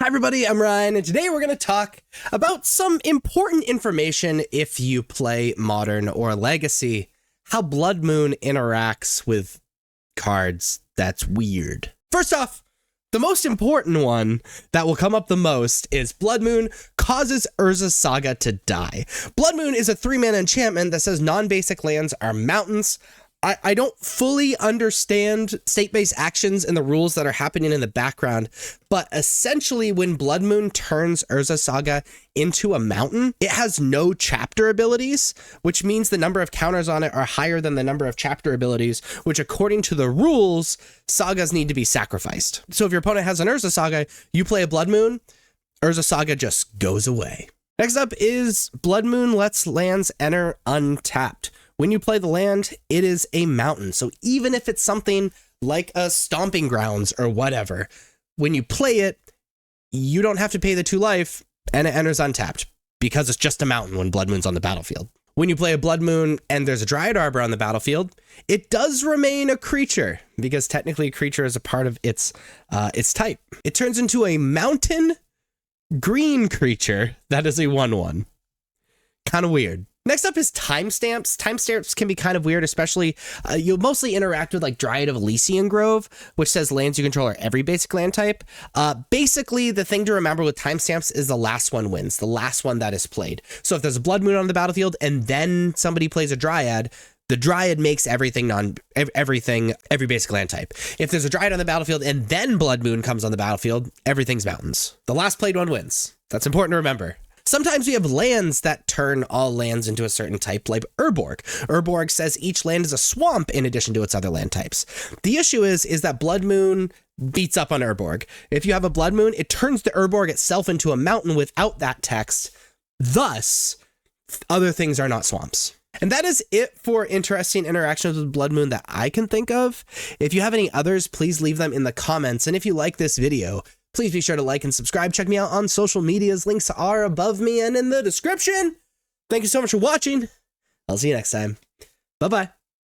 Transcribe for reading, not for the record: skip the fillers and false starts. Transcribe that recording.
Hi everybody, I'm Ryan, and today we're going to talk about some important information if you play Modern or Legacy, how Blood Moon interacts with cards that's weird. First off, the most important one that will come up the most is Blood Moon causes Urza's Saga to die. Blood Moon is a 3-mana enchantment that says non-basic lands are mountains. I don't fully understand state-based actions and the rules that are happening in the background, but essentially when Blood Moon turns Urza's Saga into a mountain, it has no chapter abilities, which means the number of counters on it are higher than the number of chapter abilities, which according to the rules, sagas need to be sacrificed. So if your opponent has an Urza Saga, you play a Blood Moon, Urza Saga just goes away. Next up is Blood Moon lets lands enter untapped. When you play the land, it is a mountain. So even if it's something like a Stomping Grounds or whatever, when you play it, you don't have to pay the 2 life and it enters untapped because it's just a mountain when Blood Moon's on the battlefield. When you play a Blood Moon and there's a Dryad Arbor on the battlefield, it does remain a creature because technically a creature is a part of its type. It turns into a mountain green creature that is a 1/1. Kind of weird. Next up is timestamps. Timestamps can be kind of weird, especially you'll mostly interact with like Dryad of Elysian Grove, which says lands you control are every basic land type. Basically, the thing to remember with timestamps is the last one wins, the last one that is played. So if there's a Blood Moon on the battlefield and then somebody plays a Dryad, the Dryad makes every basic land type. If there's a Dryad on the battlefield and then Blood Moon comes on the battlefield, everything's mountains. The last played one wins. That's important to remember. Sometimes we have lands that turn all lands into a certain type, like Urborg. Urborg says each land is a swamp in addition to its other land types. The issue is that Blood Moon beats up on Urborg. If you have a Blood Moon, it turns the Urborg itself into a mountain without that text. Thus, other things are not swamps. And that is it for interesting interactions with Blood Moon that I can think of. If you have any others, please leave them in the comments. And if you like this video, please be sure to like and subscribe. Check me out on social medias. Links are above me and in the description. Thank you so much for watching. I'll see you next time. Bye-bye.